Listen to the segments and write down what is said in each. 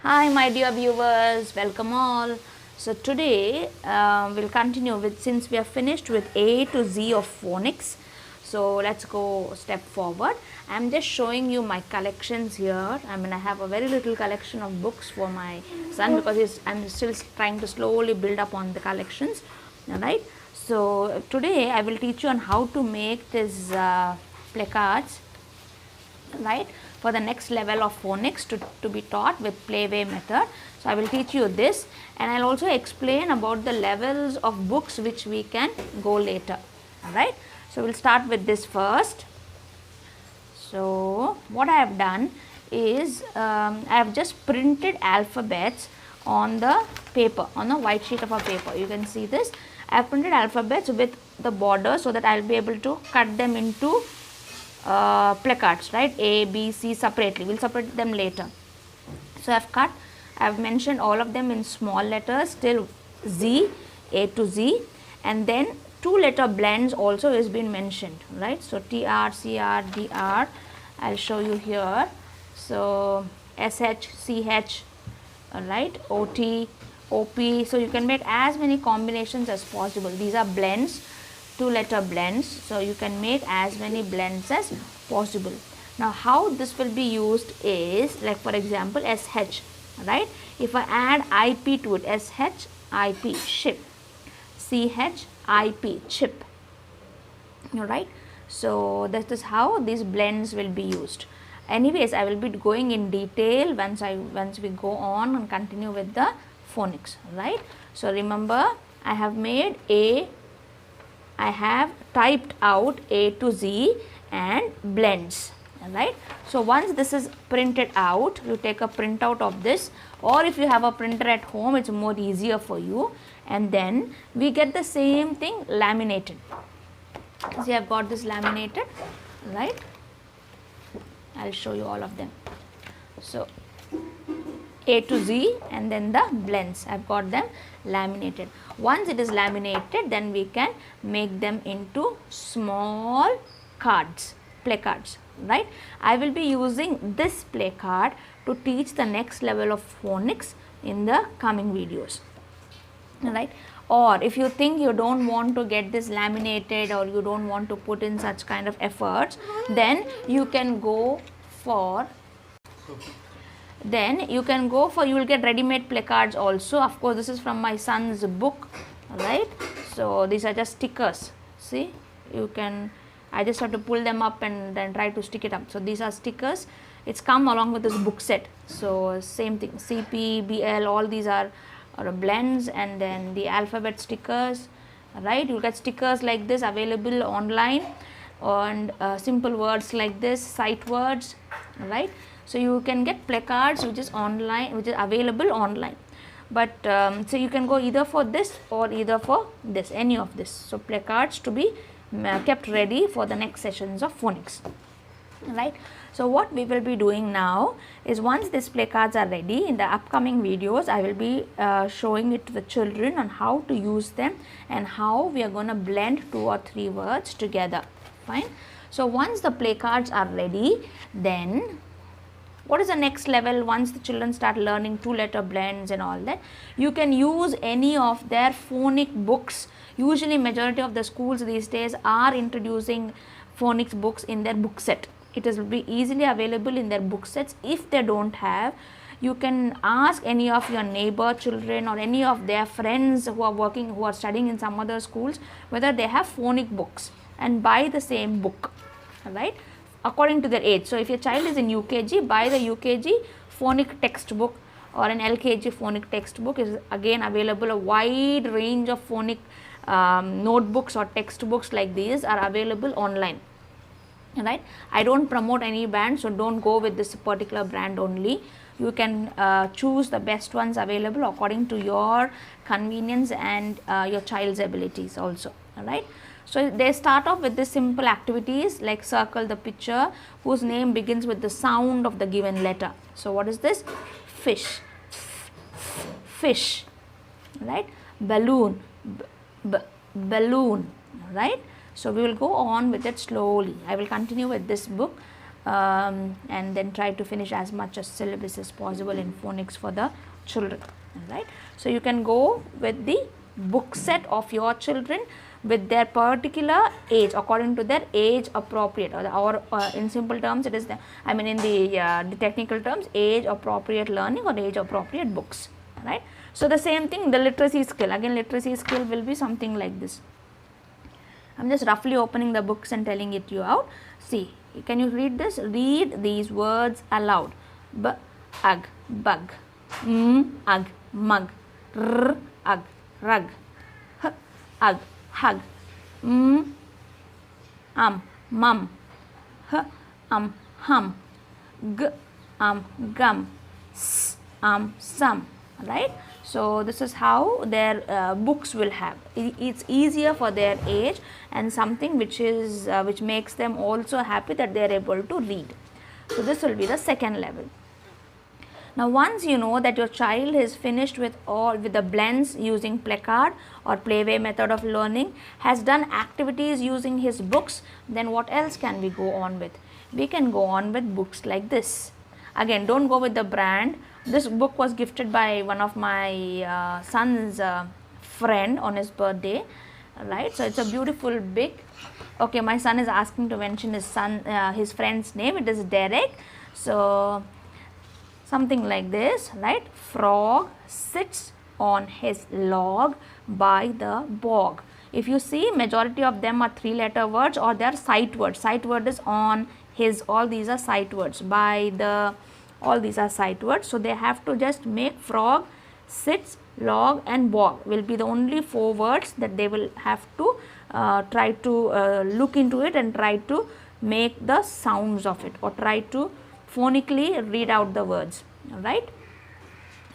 Hi my dear viewers, welcome all. So today we'll continue with, since we have finished with A to Z of phonics. So let's go step forward. I'm just showing you my collections here. I have a very little collection of books for my son because I'm still trying to slowly build up on the collections. Alright. So today I will teach you on how to make these placards, right, for the next level of phonics to be taught with playway method. So I will teach you this, and I'll also explain about the levels of books which we can go later. Alright, so we'll start with this first. So what I have done is I have just printed alphabets on the paper, on the white sheet of a paper. You can see this. I have printed alphabets with the border so that I'll be able to cut them into placards, right? A, B, C separately. We'll separate them later. So I've mentioned all of them in small letters till Z, A to Z, and then 2-letter blends also is been mentioned, right? So TR, CR, DR, I'll show you here. So SH, CH, right? OT, OP. So you can make as many combinations as possible. These are blends, 2-letter blends, so you can make as many blends as possible. Now how this will be used is, like for example SH, right? If I add IP to it, SH, IP, ship, CH, IP, chip, alright. So that is how these blends will be used. Anyways, I will be going in detail once we go on and continue with the phonics, right? So remember, I have typed out A to Z and blends, right? So once this is printed out, you take a printout of this, or if you have a printer at home, it's more easier for you, and then we get the same thing laminated. See, I've got this laminated, right? I'll show you all of them. So A to Z and then the blends, I've got them laminated. Once it is laminated, then we can make them into small cards, placards, right? I will be using this placard to teach the next level of phonics in the coming videos, right? Or if you think you don't want to get this laminated, or you don't want to put in such kind of efforts, then you can go for you will get ready-made placards also. Of course, this is from my son's book, right? So these are just stickers. See, I just have to pull them up and then try to stick it up. So these are stickers. It's come along with this book set. So same thing, CP, BL, all these are blends, and then the alphabet stickers, right? You get stickers like this available online, and simple words like this, sight words, right? So you can get placards which is online, which is available online, but so you can go either for this or either for this, any of this. So placards to be kept ready for the next sessions of phonics, right? So what we will be doing now is, once these placards are ready, in the upcoming videos I will be showing it to the children on how to use them and how we are going to blend 2 or 3 words together. Fine. So once the placards are ready, then what is the next level? Once the children start learning 2-letter blends and all that, you can use any of their phonic books. Usually majority of the schools these days are introducing phonics books in their book set. It will be easily available in their book sets. If they don't have, you can ask any of your neighbor children or any of their friends who are studying in some other schools, whether they have phonic books, and buy the same book, right, according to their age. So if your child is in UKG, buy the UKG phonic textbook, or an LKG phonic textbook is again available. A wide range of phonic notebooks or textbooks like these are available online, right? I don't promote any brand, so don't go with this particular brand only. You can choose the best ones available according to your convenience and your child's abilities also, right? So they start off with this simple activities like circle the picture whose name begins with the sound of the given letter. So what is this? Fish, fish, right? Balloon, balloon, right? So we will go on with it slowly. I will continue with this book. and then try to finish as much as syllabus as possible in phonics for the children, right. So you can go with the book set of your children with their particular age, according to their age appropriate, or in simple terms it is the, I mean in the technical terms, age appropriate learning or age appropriate books, right. So the same thing, the literacy skill, again literacy skill will be something like this. I am just roughly opening the books and telling it you out. See, can you read this? Read these words aloud. B, ug, bug, ug, mug, r, ug, rug, h, ug, hug, mum, mum, h, hum, g, gum, s, some, right. So this is how their books will have. It's easier for their age and something which is which makes them also happy that they are able to read. So this will be the second level. Now once you know that your child is finished with the blends using placard or playway method of learning, has done activities using his books, then what else can we go on with? We can go on with books like this. Again, don't go with the brand. This book was gifted by one of my son's friend on his birthday, right. So it's a beautiful big, okay, my son is asking to mention his friend's name. It is Derek. So something like this, right. Frog sits on his log by the bog. If you see, majority of them are 3-letter words or they are sight words. Sight word is on, his, all these are sight words. By the, all these are sight words. So they have to just make frog, sits, log and bog will be the only 4 words that they will have to try to look into it and try to make the sounds of it, or try to phonically read out the words, right.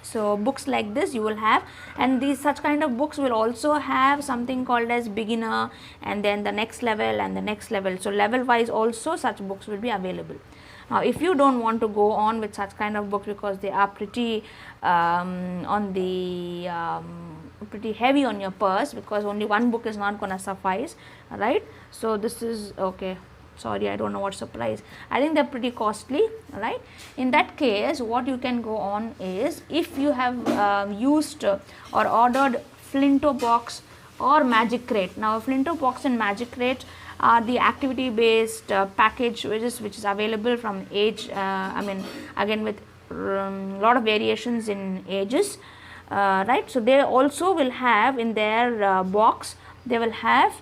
So books like this you will have, and these such kind of books will also have something called as beginner, and then the next level and the next level. So level wise also such books will be available. Now if you don't want to go on with such kind of books because they are pretty on the pretty heavy on your purse, because only one book is not going to suffice, right. So this is okay. Sorry, I don't know what's the price. I think they're pretty costly, right. In that case, what you can go on is, if you have used or ordered Flinto box or Magic Crate. Now Flinto box and Magic Crate are the activity based package which is available from age, I mean again with lot of variations in ages, right. So they also will have in their box, they will have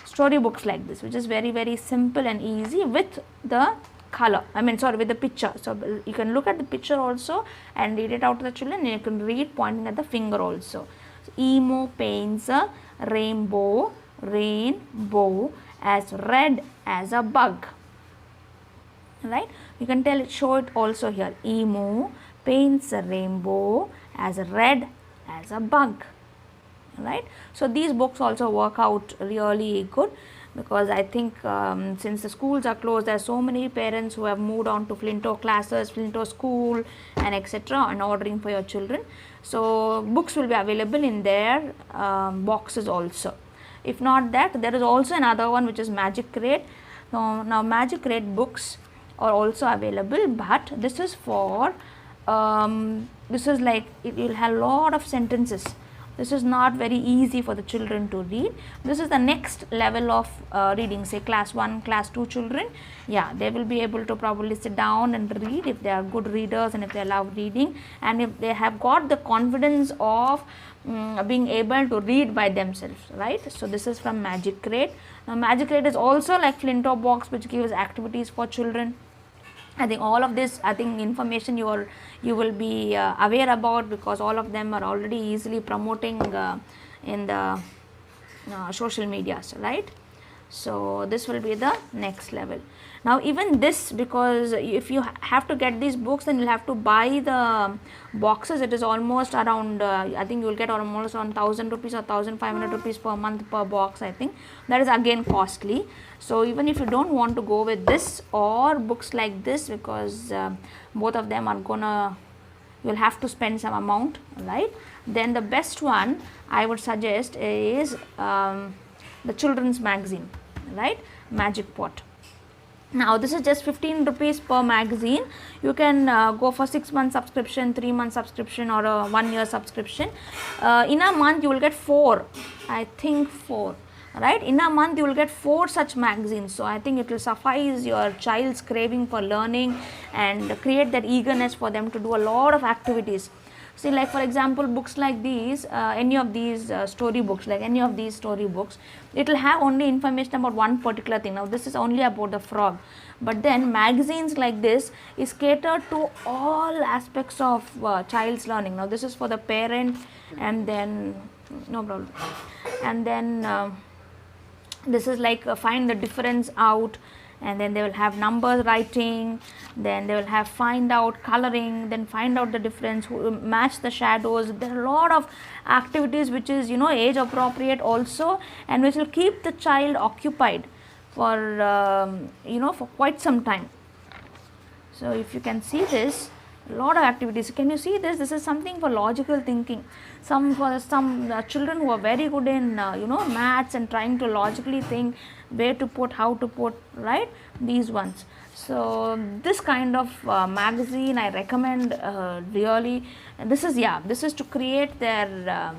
storybooks like this, which is very simple and easy with the color, I mean sorry, with the picture. So you can look at the picture also and read it out to the children, and you can read pointing at the finger also. So, Emo paints a rainbow as red as a bug, right. You can show it also here. Emo paints a rainbow as red as a bug, right. So these books also work out really good, because I think since the schools are closed, there are so many parents who have moved on to Flinto classes, Flinto school and etc. and ordering for your children. So books will be available in their boxes also. If not that, there is also another one which is Magic Crate. Now Magic Crate books are also available, but this is for this is like, it will have a lot of sentences. This is not very easy for the children to read. This is the next level of reading, say class 1, class 2 children. Yeah, they will be able to probably sit down and read if they are good readers and if they love reading, and if they have got the confidence of being able to read by themselves, right. So this is from Magic Crate. Now Magic Crate is also like Flinto box, which gives activities for children. I think all of this, I think information you will be aware about, because all of them are already easily promoting in the social medias, right. So this will be the next level. Now even this, because if you have to get these books, then you'll have to buy the boxes. It is almost around I think you will get almost around 1000 rupees or 1500 rupees per month per box. I think that is again costly. So even if you don't want to go with this or books like this, because both of them are gonna, you'll have to spend some amount, right, then the best one I would suggest is the children's magazine, right, Magic Pot. Now this is just 15 rupees per magazine. You can go for 6 month subscription, 3 month subscription, or a 1 year subscription. In a month you will get 4, I think 4, right? In a month you will get 4 such magazines. So I think it will suffice your child's craving for learning and create that eagerness for them to do a lot of activities. See, like for example, books like these, any of these story books, like any of these story books, it will have only information about one particular thing. Now this is only about the frog, but then magazines like this is catered to all aspects of child's learning. Now this is for the parent, and then no problem, and then this is like find the difference out, and then they will have numbers writing, then they will have find out coloring, then find out the difference, match the shadows. There are a lot of activities which is age appropriate also, and which will keep the child occupied for for quite some time. So if you can see this, a lot of activities. Can you see this? This is something for logical thinking. For some children who are very good in maths and trying to logically think where to put, how to put, right? These ones. So this kind of magazine I recommend really. And this is to create their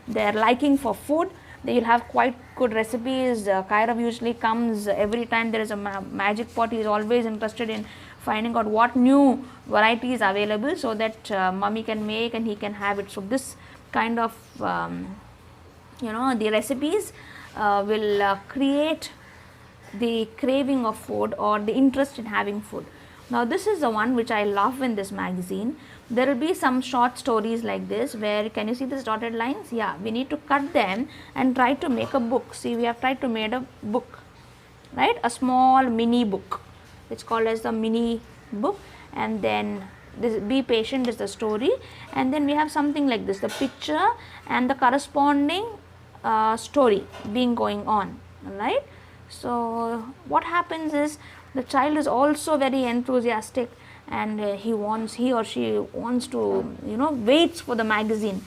their liking for food. They will have quite good recipes. Kairav usually comes every time there is a magic pot. He is always interested in finding out what new variety is available, so that mummy can make and he can have it. So this kind of the recipes will create the craving of food or the interest in having food. Now this is the one which I love in this magazine. There will be some short stories like this, where can you see this dotted lines? Yeah, we need to cut them and try to make a book. See, we have tried to make a book, right? A small mini book. It's called as the mini book, and then this be patient is the story, and then we have something like this, the picture and the corresponding story being going on, right? So what happens is the child is also very enthusiastic, and he or she wants to waits for the magazine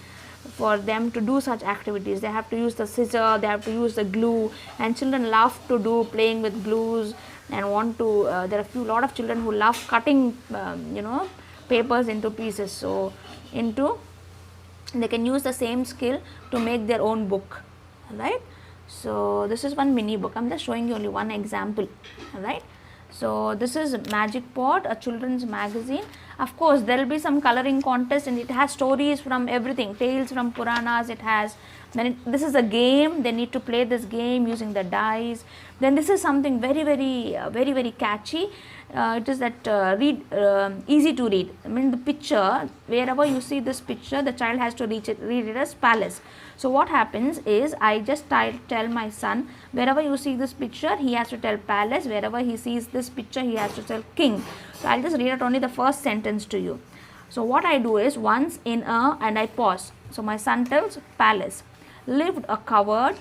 for them to do such activities. They have to use the scissor, they have to use the glue, and children love to do playing with glues and want to there are lot of children who love cutting papers into pieces. So they can use the same skill to make their own book, right? So this is one mini book. I'm just showing you only one example, right? So this is Magic Pot, a children's magazine. Of course there will be some coloring contest, and it has stories from everything, tales from Puranas. It has this is a game. They need to play this game using the dice. Then this is something very catchy. It is that easy to read. I mean, the picture, wherever you see this picture, the child has to read it as palace. So what happens is, I just tell my son, wherever you see this picture, he has to tell palace. Wherever he sees this picture, he has to tell king. So I'll just read out only the first sentence to you. So what I do is, once in a, and I pause. So my son tells palace. Lived a coward,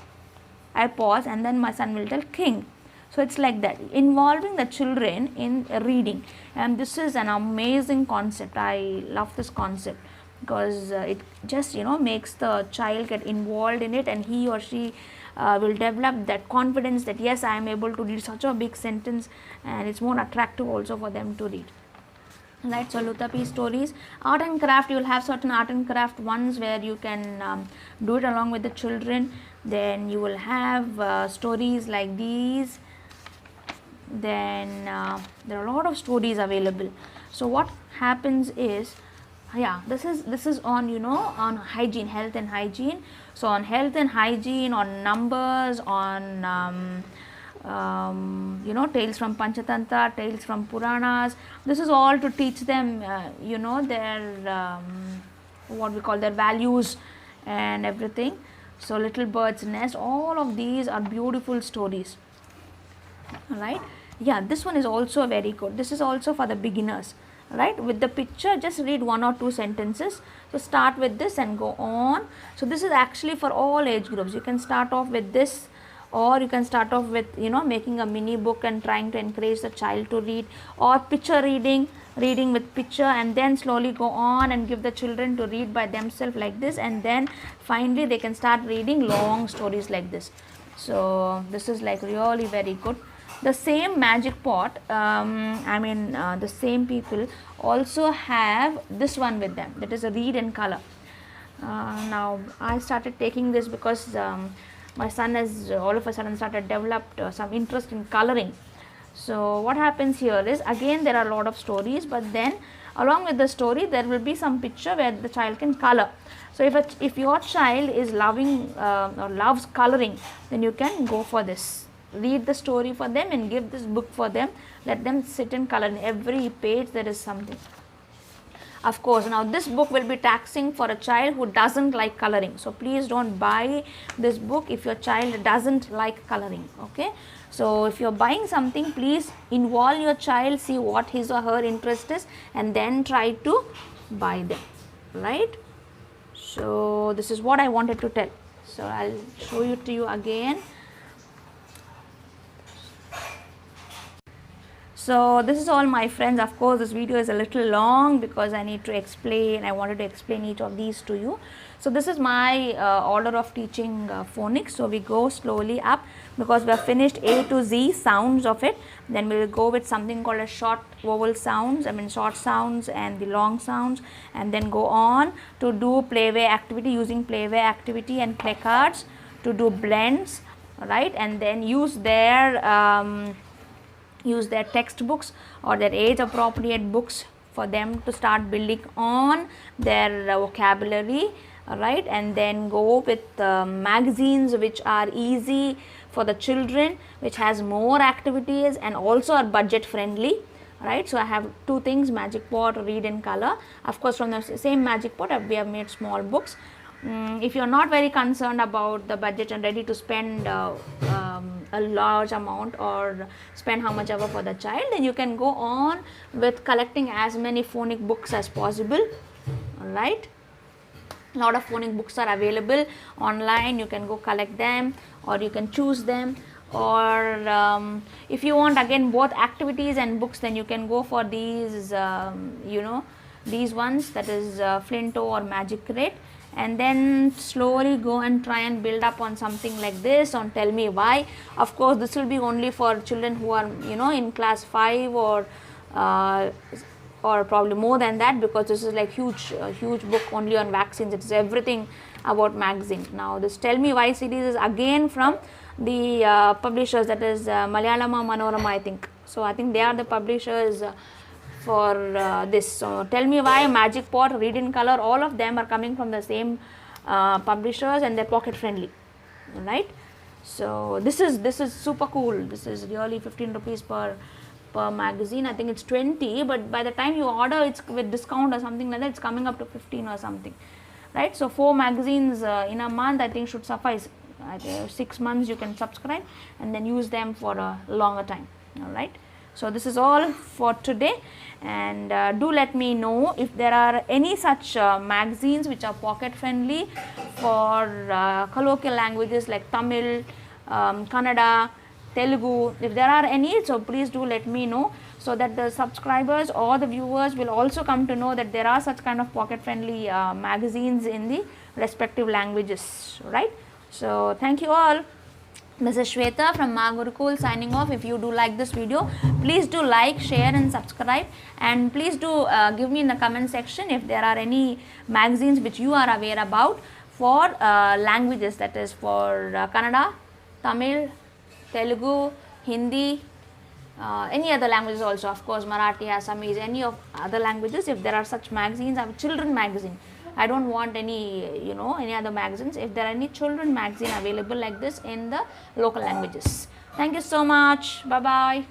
I pause, and then my son will tell king. So it's like that, involving the children in reading, and this is an amazing concept. I love this concept because it just makes the child get involved in it, and he or she will develop that confidence that yes, I am able to read such a big sentence, and it's more attractive also for them to read. Right, so Lutapi stories. Art and craft, you will have certain art and craft ones where you can do it along with the children. Then you will have stories like these. Then there are a lot of stories available. So what happens is, this is on on hygiene, health and hygiene. So on health and hygiene, on numbers, on tales from Panchatantra, tales from Puranas. This is all to teach them their what we call their values and everything. So Little Bird's Nest, all of these are beautiful stories. Alright, this one is also very good. This is also for the beginners, right? With the picture, just read 1 or 2 sentences. So start with this and go on. So this is actually for all age groups. You can start off with this, or you can start off with making a mini book and trying to encourage the child to read, or picture reading with picture, and then slowly go on and give the children to read by themselves like this, and then finally they can start reading long stories like this. So this is like really very good. the same magic pot, the same people also have this one with them, that is a read and color. Now I started taking this because my son has all of a sudden started developed some interest in coloring. So what happens here is, again there are a lot of stories, but then along with the story there will be some picture where the child can color. So if your child is loving or loves coloring, then you can go for this. Read the story for them and give this book for them. Let them sit and color. In every page there is something. Of course, now this book will be taxing for a child who doesn't like coloring. So please don't buy this book if your child doesn't like coloring. Okay. So if you're buying something, please involve your child, see what his or her interest is, and then try to buy them. Right. So this is what I wanted to tell. So I'll show it to you again. So this is all, my friends. Of course this video is a little long because I need to explain, I wanted to explain each of these to you. So this is my order of teaching phonics. So we go slowly up because we have finished A to Z sounds of it. Then we will go with something called a short vowel sounds, short sounds and the long sounds, and then go on to do playway activity, using playway activity and placards to do blends, right, and then use their textbooks or their age appropriate books for them to start building on their vocabulary, right, and then go with magazines which are easy for the children, which has more activities and also are budget friendly, right. So I have two things, magic pot, read and color. Of course from the same magic pot we have made small books. If you are not very concerned about the budget and ready to spend a large amount or spend how much ever for the child, then you can go on with collecting as many phonic books as possible. Alright, a lot of phonic books are available online. You can go collect them or you can choose them, or if you want again both activities and books, then you can go for these these ones, that is Flinto or Magic Crate, and then slowly go and try and build up on something like this on Tell Me Why. Of course this will be only for children who are in class 5 or probably more than that, because this is like huge book only on vaccines. It's everything about magazine. Now this Tell Me Why series is again from the publishers, that is Malayalama Manorama, I think. So I think they are the publishers for this. So Tell Me Why, Magic Pot, Read in Color, all of them are coming from the same publishers and they're pocket friendly, right. So this is super cool. This is really 15 rupees per magazine. I think it's 20, but by the time you order, it's with discount or something like that, it's coming up to 15 or something, right. So 4 magazines in a month I think should suffice. 6 months you can subscribe and then use them for a longer time. Alright, so this is all for today, and do let me know if there are any such magazines which are pocket friendly for colloquial languages like Tamil, Kannada, Telugu. If there are any, so please do let me know, so that the subscribers or the viewers will also come to know that there are such kind of pocket friendly magazines in the respective languages, right. So thank you all. This is Shweta from Ma Gurukul signing off. If you do like this video, please do like, share and subscribe, and please do give me in the comment section if there are any magazines which you are aware about for languages, that is for Kannada, Tamil, Telugu, Hindi, any other languages also, of course Marathi, Assamese, any of other languages. If there are such magazines, I have a children magazine. I don't want any any other magazines. If there are any children magazine available like this in the local languages. Thank you so much. Bye bye.